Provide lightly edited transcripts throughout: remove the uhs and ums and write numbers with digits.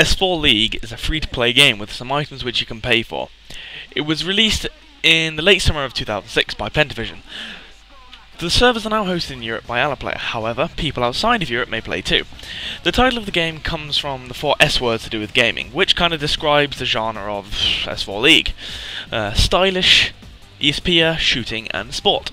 S4 League is a free-to-play game with some items which you can pay for. It was released in the late summer of 2006 by Pentavision. The servers are now hosted in Europe by Alaplayer, however, people outside of Europe may play too. The title of the game comes from the 4 S words to do with gaming, which kind of describes the genre of S4 League. Stylish, ESPia, shooting and sport.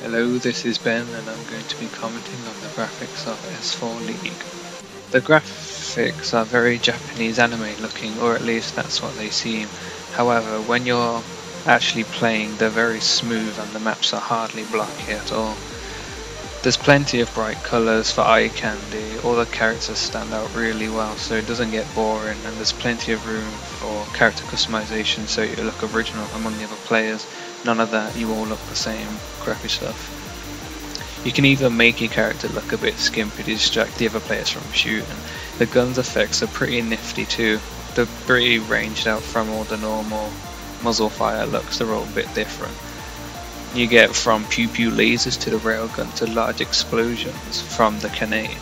Hello, this is Ben and I'm going to be commenting on the graphics of S4 League. The graphics are very Japanese anime looking, or at least that's what they seem. However, when you're actually playing, they're very smooth and the maps are hardly blocky at all. There's plenty of bright colours for eye candy, all the characters stand out really well so it doesn't get boring, and there's plenty of room for character customization so you look original among the other players. None of that, you all look the same crappy stuff. You can even make your character look a bit skimpy to distract the other players from shooting. The guns effects are pretty nifty too. They're pretty ranged out from all the normal muzzle fire looks, they're all a bit different. You get from pew pew lasers to the railgun to large explosions from the cannonade.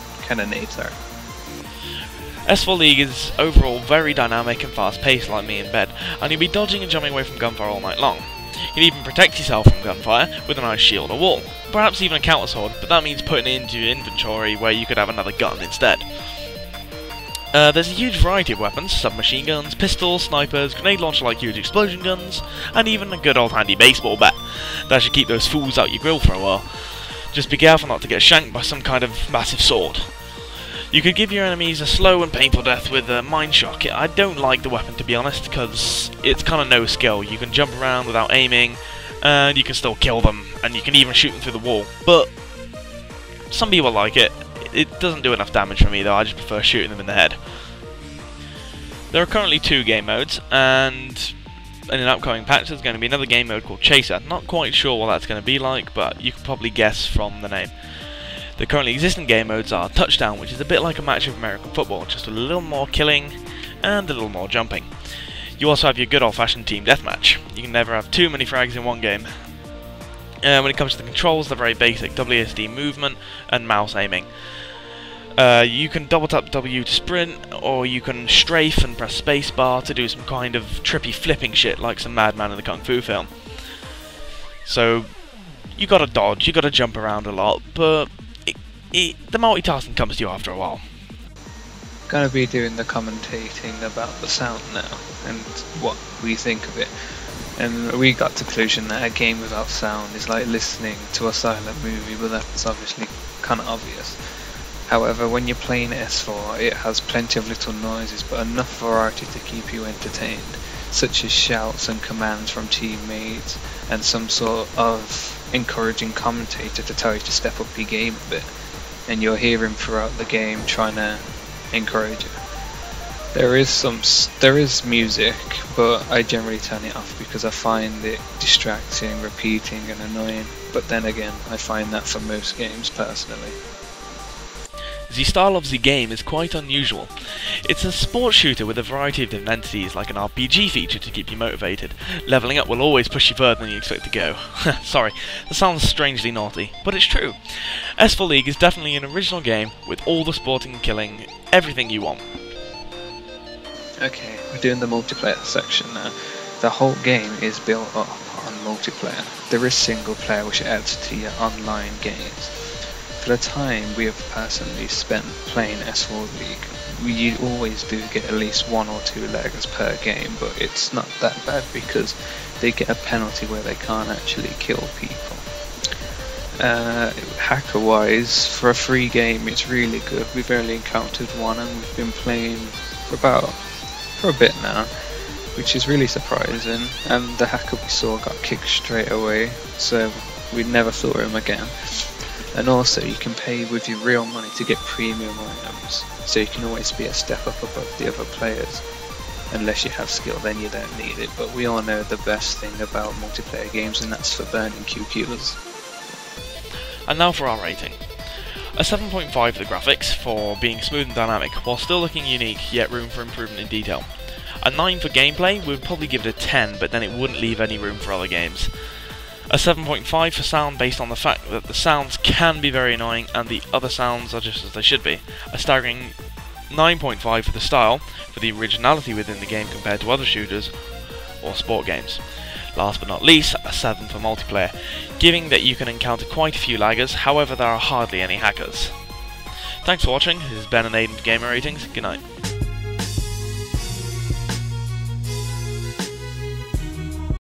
S4 League is overall very dynamic and fast paced like me in bed, and you'll be dodging and jumping away from gunfire all night long. You can even protect yourself from gunfire with a nice shield or wall, perhaps even a counter sword, but that means putting it into your inventory where you could have another gun instead. There's a huge variety of weapons: submachine guns, pistols, snipers, grenade launcher like huge explosion guns, and even a good old handy baseball bat. That should keep those fools out your grill for a while. Just be careful not to get shanked by some kind of massive sword. You could give your enemies a slow and painful death with a mine shock. I don't like the weapon, to be honest, because it's kind of no skill. You can jump around without aiming, and you can still kill them, and you can even shoot them through the wall. But some people like it. It doesn't do enough damage for me though, I just prefer shooting them in the head. There are currently 2 game modes, and in an upcoming patch there's going to be another game mode called Chaser. Not quite sure what that's going to be like, but you can probably guess from the name. The currently existing game modes are Touchdown, which is a bit like a match of American football, just a little more killing and a little more jumping. You also have your good old-fashioned team deathmatch. You can never have too many frags in one game. When it comes to the controls, they're very basic: WSD movement and mouse aiming. You can double tap W to sprint, or you can strafe and press spacebar to do some kind of trippy flipping shit like some madman in the Kung Fu film. So you gotta dodge, you gotta jump around a lot, but the multitasking comes to you after a while. Gonna be doing the commentating about the sound now and what we think of it. And we got to the conclusion that a game without sound is like listening to a silent movie, but that's obviously kind of obvious. However, when you're playing S4, it has plenty of little noises, but enough variety to keep you entertained, such as shouts and commands from teammates, and some sort of encouraging commentator to tell you to step up your game a bit, and you'll hear him throughout the game trying to encourage you. There is music, but I generally turn it off because I find it distracting, repeating and annoying, but then again, I find that for most games personally. The style of the game is quite unusual. It's a sports shooter with a variety of identities, like an RPG feature to keep you motivated. Leveling up will always push you further than you expect to go. Sorry, that sounds strangely naughty, but it's true. S4 League is definitely an original game with all the sporting and killing, everything you want. Okay, we're doing the multiplayer section now. The whole game is built up on multiplayer. There is single player which adds to your online games. For the time we have personally spent playing S4 League, we always do get at least 1 or 2 laggers per game, but it's not that bad because they get a penalty where they can't actually kill people. Hacker wise, for a free game it's really good. We've only encountered one and we've been playing for a bit now, which is really surprising. And the hacker we saw got kicked straight away, so we never saw him again. And also you can pay with your real money to get premium items, so you can always be a step up above the other players. Unless you have skill, then you don't need it, but we all know the best thing about multiplayer games, and that's for burning QQs. And now for our rating. A 7.5 for the graphics, for being smooth and dynamic, while still looking unique, yet room for improvement in detail. A 9 for gameplay, we would probably give it a 10, but then it wouldn't leave any room for other games. A 7.5 for sound, based on the fact that the sounds can be very annoying and the other sounds are just as they should be. A staggering 9.5 for the style, for the originality within the game compared to other shooters or sport games. Last but not least, a 7 for multiplayer, giving that you can encounter quite a few laggers, however there are hardly any hackers. Thanks for watching, this is Ben and Aidan for Gamer Ratings, good night.